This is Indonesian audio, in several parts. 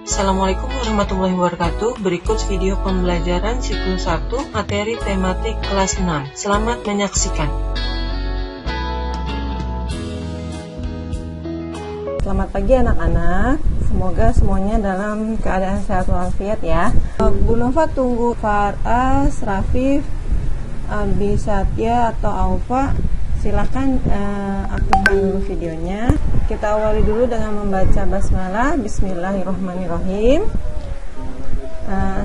Assalamualaikum warahmatullahi wabarakatuh. Berikut video pembelajaran siklus 1 materi tematik kelas 6. Selamat menyaksikan. Selamat pagi anak-anak. Semoga semuanya dalam keadaan sehat walafiat ya. Bu Nova tunggu Faras, Rafif, Abi Satya atau Aufa. Silahkan aktifkan dulu videonya. Kita awali dulu dengan membaca basmalah. Bismillahirrahmanirrahim.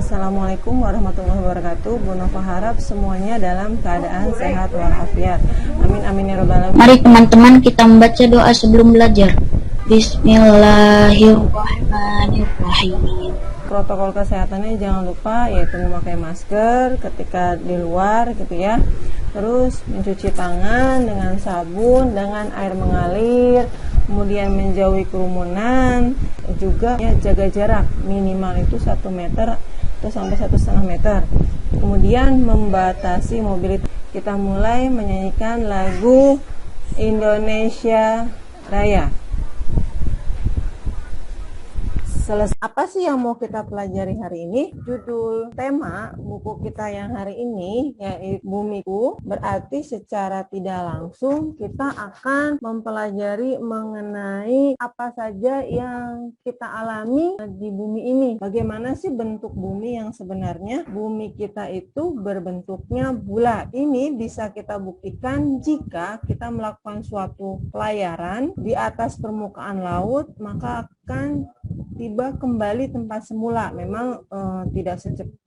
Assalamualaikum warahmatullahi wabarakatuh. Bu Nova harap semuanya dalam keadaan sehat walafiat. Amin amin ya rabbal alamin. Mari teman-teman kita membaca doa sebelum belajar. Bismillahirrahmanirrahim. Protokol kesehatannya jangan lupa, yaitu memakai masker ketika di luar gitu ya. Terus mencuci tangan dengan sabun, dengan air mengalir, kemudian menjauhi kerumunan, juga ya, jaga jarak minimal itu 1 meter atau sampai 1,5 meter. Kemudian membatasi mobilitas. Kita mulai menyanyikan lagu Indonesia Raya. Apa sih yang mau kita pelajari hari ini? Judul tema buku kita yang hari ini yaitu Bumiku. Berarti secara tidak langsung kita akan mempelajari mengenai apa saja yang kita alami di bumi ini. Bagaimana sih bentuk bumi yang sebenarnya? Bumi kita itu berbentuknya bulat. Ini bisa kita buktikan jika kita melakukan suatu pelayaran di atas permukaan laut, maka akan tiba kembali tempat semula. Memang tidak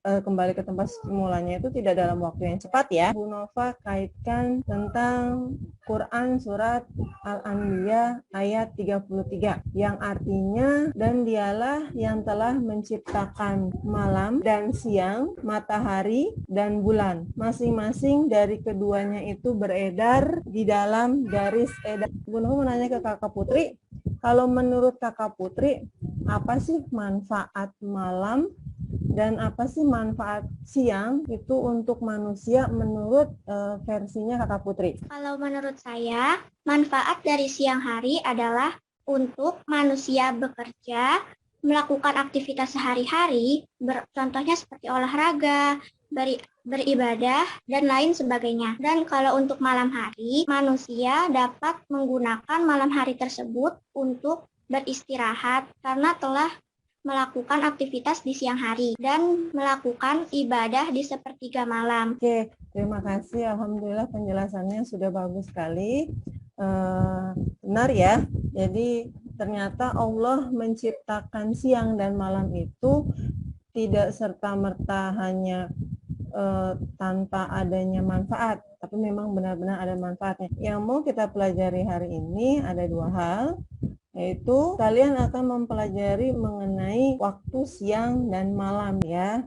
kembali ke tempat semulanya itu tidak dalam waktu yang cepat ya. Bu Nova kaitkan tentang Quran surat Al-Anbiya ayat 33 yang artinya, dan dialah yang telah menciptakan malam dan siang, matahari dan bulan. Masing-masing dari keduanya itu beredar di dalam garis edar. Bu Nova menanya ke Kakak Putri, kalau menurut Kakak Putri, apa sih manfaat malam dan apa sih manfaat siang itu untuk manusia menurut versinya Kakak Putri? Kalau menurut saya, manfaat dari siang hari adalah untuk manusia bekerja, melakukan aktivitas sehari-hari, contohnya seperti olahraga, beribadah, dan lain sebagainya. Dan kalau untuk malam hari, manusia dapat menggunakan malam hari tersebut untuk beristirahat karena telah melakukan aktivitas di siang hari dan melakukan ibadah di sepertiga malam. Oke, terima kasih. Alhamdulillah penjelasannya sudah bagus sekali. Benar ya. Jadi ternyata Allah menciptakan siang dan malam itu tidak serta-merta hanya tanpa adanya manfaat, tapi memang benar-benar ada manfaatnya. Yang mau kita pelajari hari ini ada 2 hal, yaitu kalian akan mempelajari mengenai waktu siang dan malam ya.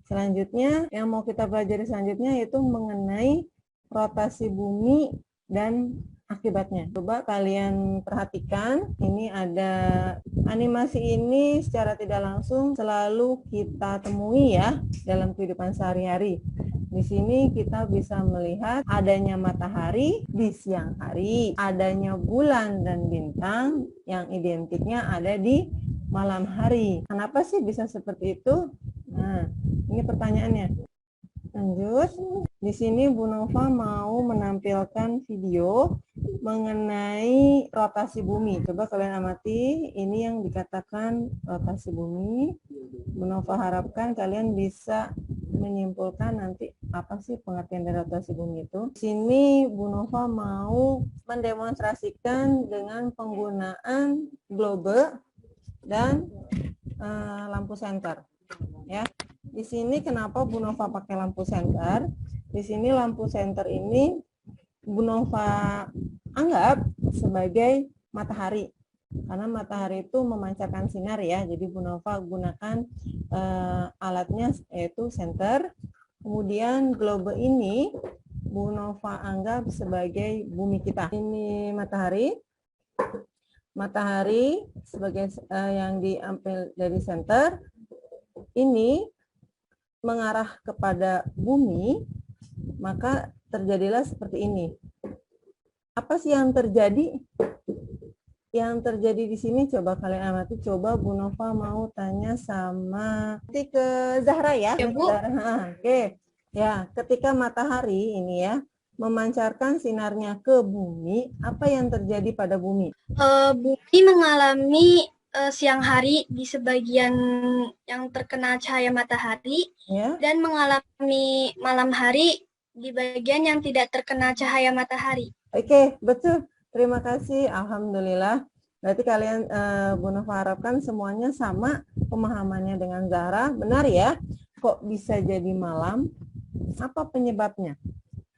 Selanjutnya yang mau kita pelajari selanjutnya yaitu mengenai rotasi bumi dan akibatnya. Coba kalian perhatikan, ini ada animasi ini secara tidak langsung selalu kita temui ya dalam kehidupan sehari-hari. Di sini kita bisa melihat adanya matahari di siang hari, adanya bulan dan bintang yang identiknya ada di malam hari. Kenapa sih bisa seperti itu? Nah, ini pertanyaannya. Lanjut. Di sini Bu Nova mau menampilkan video mengenai rotasi bumi. Coba kalian amati, ini yang dikatakan rotasi bumi. Bu Nova harapkan kalian bisa menyimpulkan nanti apa sih pengertian dari rotasi bumi itu. Di sini Bu Nova mau mendemonstrasikan dengan penggunaan globe dan lampu senter. Ya. Di sini kenapa Bu Nova pakai lampu senter? Di sini lampu senter ini Bu Nova anggap sebagai matahari. Karena matahari itu memancarkan sinar ya. Jadi Bu Nova gunakan alatnya yaitu senter. Kemudian globe ini Bu Nova anggap sebagai bumi kita. Ini matahari. Matahari sebagai yang diambil dari senter. Ini mengarah kepada bumi, maka terjadilah seperti ini. Apa sih yang terjadi? yang terjadi di sini coba kalian amati. Coba Bu Nova mau tanya sama nanti ke Zahra ya. Ya, Bu. Zahra. Oke. Ya, ketika matahari ini ya memancarkan sinarnya ke bumi, apa yang terjadi pada bumi? Bumi mengalami siang hari di sebagian yang terkena cahaya matahari Ya. dan mengalami malam hari di bagian yang tidak terkena cahaya matahari. Oke, betul. Terima kasih. Alhamdulillah. Berarti kalian Bu Nova harapkan semuanya sama pemahamannya dengan Zahra. Benar ya? Kok bisa jadi malam? Apa penyebabnya?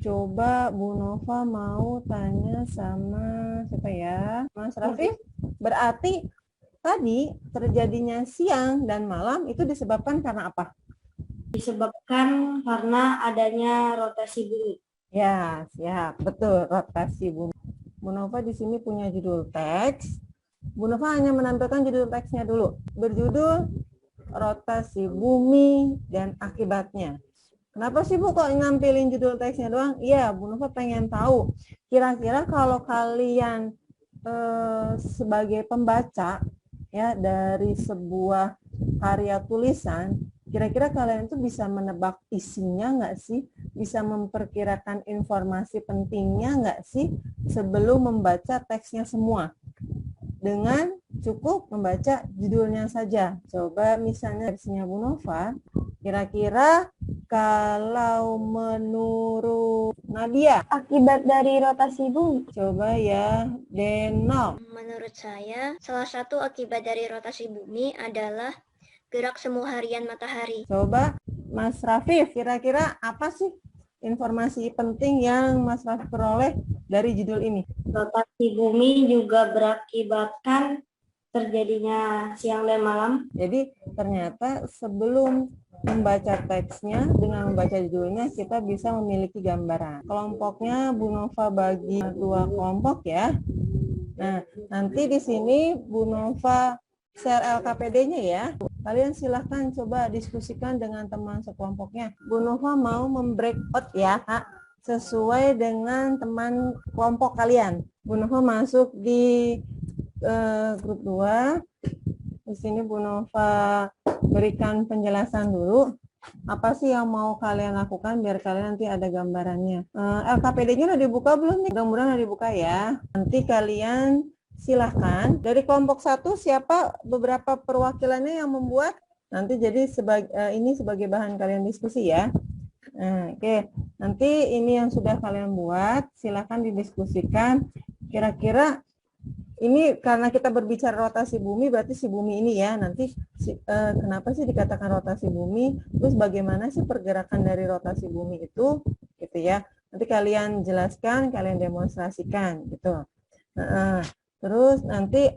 Coba Bu Nova mau tanya sama siapa ya? Mas Raffi. Berarti tadi terjadinya siang dan malam itu disebabkan karena apa? Disebabkan karena adanya rotasi bumi. Ya, siap. Betul, rotasi bumi. Bu Nova di sini punya judul teks. Bu Nova hanya menampilkan judul teksnya dulu. Berjudul Rotasi Bumi dan Akibatnya. Kenapa sih Bu kok nampilin judul teksnya doang? Iya, Bu Nova pengen tahu. Kira-kira kalau kalian sebagai pembaca ya dari sebuah karya tulisan, kira-kira kalian tuh bisa menebak isinya nggak sih? Bisa memperkirakan informasi pentingnya nggak sih sebelum membaca teksnya semua? Dengan cukup membaca judulnya saja. Coba misalnya versinya Bu Nova, kira-kira kalau menurut Nadia, Akibat dari rotasi bumi. coba ya Denok. Menurut saya, salah satu akibat dari rotasi bumi adalah gerak semu harian matahari. Coba Mas Rafif, kira-kira apa sih informasi penting yang Mas Rafif peroleh dari judul ini? Rotasi bumi juga berakibatkan terjadinya siang dan malam. Jadi ternyata sebelum membaca teksnya dengan membaca judulnya kita bisa memiliki gambaran. Kelompoknya Bu Nova bagi 2 kelompok ya. Nah, nanti di sini Bu Nova share LKPD-nya ya. Kalian silahkan coba diskusikan dengan teman sekelompoknya. Bu Nova mau membreakout ya, Kak, sesuai dengan teman kelompok kalian. Bu Nova masuk di grup 2. Di sini Bu Nova berikan penjelasan dulu. Apa sih yang mau kalian lakukan biar kalian nanti ada gambarannya. LKPD-nya udah dibuka belum nih? Mudah-mudahan udah dibuka ya. Nanti kalian silahkan. Dari kelompok 1 siapa beberapa perwakilannya yang membuat? Nanti jadi ini sebagai bahan kalian diskusi ya. Oke. Nanti ini yang sudah kalian buat, silahkan didiskusikan. Kira-kira ini karena kita berbicara rotasi bumi, berarti si bumi ini ya, nanti kenapa sih dikatakan rotasi bumi, terus bagaimana sih pergerakan dari rotasi bumi itu, gitu ya. Nanti kalian jelaskan, kalian demonstrasikan, gitu. Terus nanti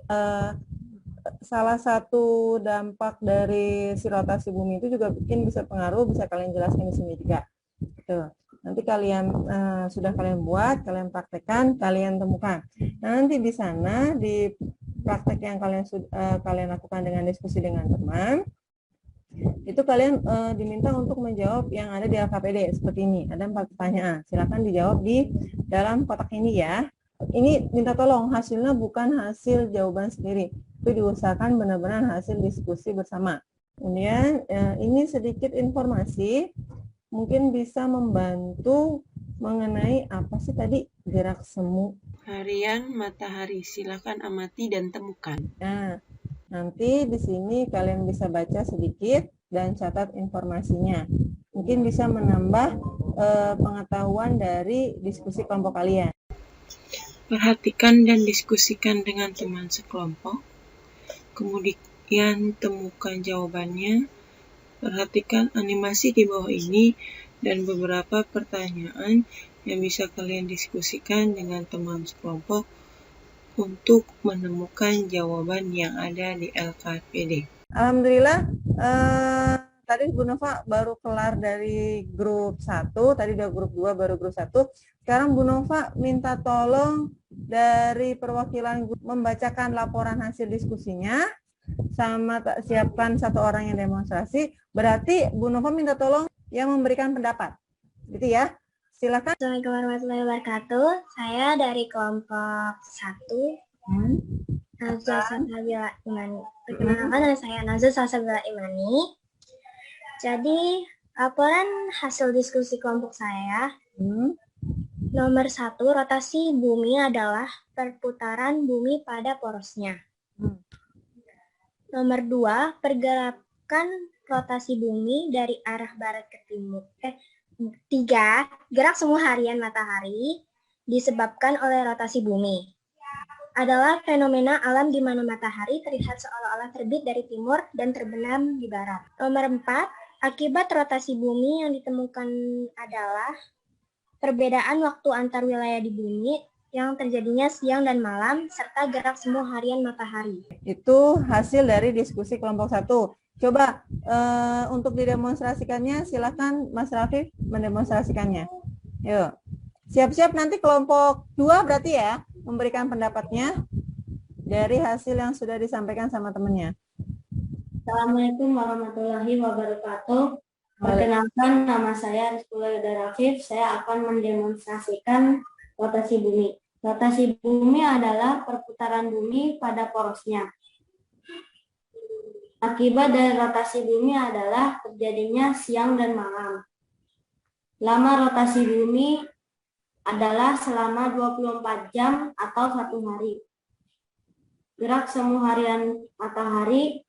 salah satu dampak dari si rotasi bumi itu juga mungkin bisa pengaruh, bisa kalian jelaskan di sini juga. Gitu. Nanti kalian sudah kalian buat, kalian praktekkan, kalian temukan. Nanti di sana di praktek yang kalian lakukan dengan diskusi dengan teman, itu kalian diminta untuk menjawab yang ada di LKPD seperti ini. Ada 4 pertanyaan. Silakan dijawab di dalam kotak ini ya. Ini minta tolong hasilnya bukan hasil jawaban sendiri, tapi diusahakan benar-benar hasil diskusi bersama. Kemudian ini sedikit informasi mungkin bisa membantu mengenai apa sih tadi gerak semu Harian matahari, silakan amati dan temukan. Nah, nanti di sini kalian bisa baca sedikit dan catat informasinya. Mungkin bisa menambah pengetahuan dari diskusi kelompok kalian. Perhatikan dan diskusikan dengan teman sekelompok. Kemudian temukan jawabannya. Perhatikan animasi di bawah ini dan beberapa pertanyaan yang bisa kalian diskusikan dengan teman sekelompok untuk menemukan jawaban yang ada di LKPD. Alhamdulillah, tadi Bu Nova baru kelar dari grup 1, tadi udah grup 2, baru grup 1. Sekarang Bu Nova minta tolong dari perwakilan grup membacakan laporan hasil diskusinya, sama siapkan 1 orang yang demonstrasi. Berarti Bu Nova minta tolong yang memberikan pendapat, gitu ya. Silakan. Assalamualaikum warahmatullahi wabarakatuh. Saya dari kelompok 1. Nazza Salsabila Imani. Perkenalkan, nama saya Nazza Salsabila Imani. Jadi, laporan hasil diskusi kelompok saya. Nomor 1, rotasi bumi adalah perputaran bumi pada porosnya. Nomor 2, pergerakan rotasi bumi dari arah barat ke timur. 3, gerak semu harian matahari disebabkan oleh rotasi bumi. Adalah fenomena alam di mana matahari terlihat seolah-olah terbit dari timur dan terbenam di barat. Nomor 4, akibat rotasi bumi yang ditemukan adalah perbedaan waktu antar wilayah di bumi yang terjadinya siang dan malam, serta gerak semu harian matahari. Itu hasil dari diskusi kelompok 1. Coba untuk didemonstrasikannya, silakan Mas Rafif mendemonstrasikannya. Yuk. Siap-siap nanti kelompok 2 berarti ya, memberikan pendapatnya dari hasil yang sudah disampaikan sama temennya. Assalamualaikum warahmatullahi wabarakatuh. Perkenalkan, nama saya Rizkula Yuda Rafif. Saya akan mendemonstrasikan rotasi bumi. Rotasi bumi adalah perputaran bumi pada porosnya. Akibat dari rotasi bumi adalah terjadinya siang dan malam. Lama rotasi bumi adalah selama 24 jam atau 1 hari. Gerak semu harian matahari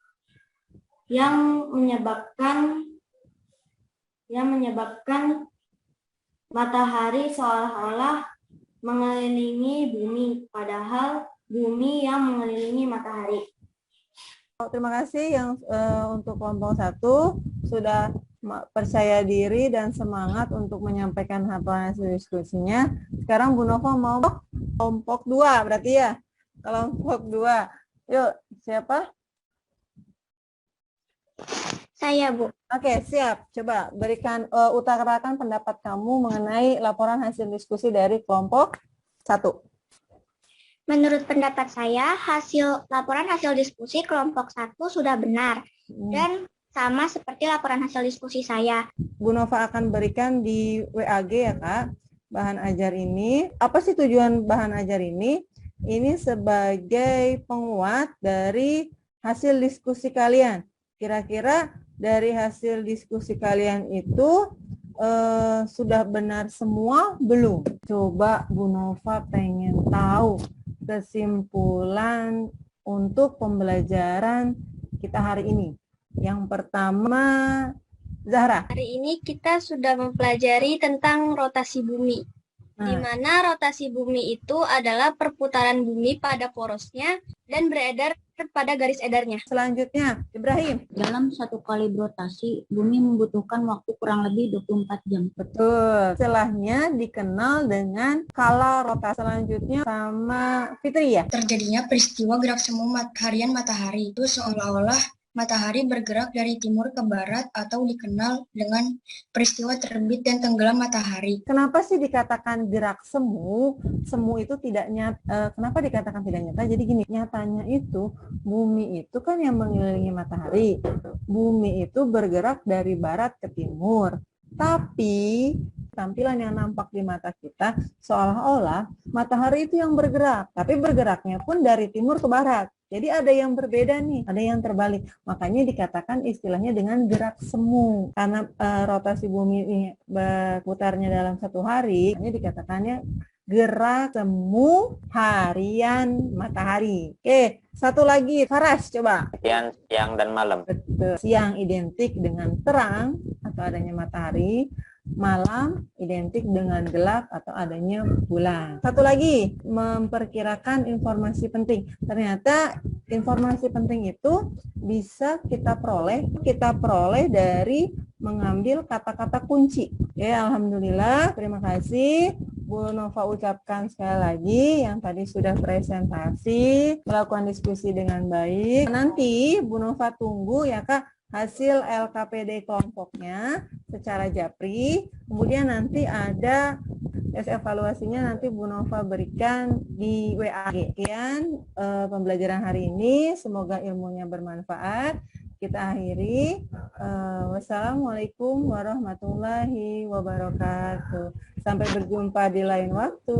yang menyebabkan matahari seolah-olah mengelilingi bumi, padahal bumi yang mengelilingi matahari. Terima kasih yang untuk kelompok 1 sudah percaya diri dan semangat untuk menyampaikan hasil diskusinya. Sekarang Bu Nova mau kelompok 2 berarti ya? Kelompok 2. Yuk, siapa? Saya, Bu. Oke, siap. Coba berikan utarakan pendapat kamu mengenai laporan hasil diskusi dari kelompok 1. Menurut pendapat saya, laporan hasil diskusi kelompok 1 sudah benar dan sama seperti laporan hasil diskusi saya. Bu Nova akan berikan di WAG ya Kak, bahan ajar ini. Apa sih tujuan bahan ajar ini? Ini sebagai penguat dari hasil diskusi kalian. Kira-kira dari hasil diskusi kalian itu sudah benar semua belum? Coba Bu Nova pengen tahu kesimpulan untuk pembelajaran kita hari ini. Yang pertama, Zahra. Hari ini kita sudah mempelajari tentang rotasi bumi. Di mana rotasi bumi itu adalah perputaran bumi pada porosnya dan beredar pada garis edarnya. Selanjutnya, Ibrahim. Dalam satu kali berotasi, bumi membutuhkan waktu kurang lebih 24 jam. Betul. Istilahnya dikenal dengan skala rotasi. Selanjutnya sama Fitri ya. Terjadinya peristiwa gerak semu harian matahari. Itu seolah-olah matahari bergerak dari timur ke barat atau dikenal dengan peristiwa terbit dan tenggelam matahari. Kenapa sih dikatakan gerak semu? Semu itu tidak nyata. Kenapa dikatakan tidak nyata? Jadi gini, nyatanya itu bumi itu kan yang mengelilingi matahari. Bumi itu bergerak dari barat ke timur. Tapi tampilan yang nampak di mata kita seolah-olah matahari itu yang bergerak. Tapi bergeraknya pun dari timur ke barat. Jadi ada yang berbeda nih, ada yang terbalik. Makanya dikatakan istilahnya dengan gerak semu. Karena rotasi bumi ini berputarnya dalam 1 hari, ini dikatakannya gerak semu harian matahari. Oke, satu lagi, Faras, coba. Siang dan malam. Betul. Siang identik dengan terang atau adanya matahari. Malam identik dengan gelap atau adanya bulan. Satu lagi, memperkirakan informasi penting. Ternyata informasi penting itu bisa kita peroleh dari mengambil kata-kata kunci. Ya, alhamdulillah, terima kasih. Bu Nova ucapkan sekali lagi yang tadi sudah presentasi, melakukan diskusi dengan baik. Nanti Bu Nova tunggu ya Kak hasil LKPD kelompoknya secara japri, kemudian nanti ada tes evaluasinya nanti Bu Nova berikan di WAG. Sekian pembelajaran hari ini, semoga ilmunya bermanfaat. kita akhiri. Wassalamualaikum warahmatullahi wabarakatuh. Sampai berjumpa di lain waktu.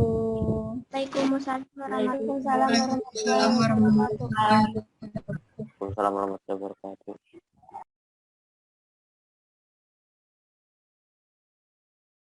Waalaikumsalam warahmatullahi Waalaikumsalam warahmatullahi wabarakatuh. Waalaikumsalam warahmatullahi wabarakatuh.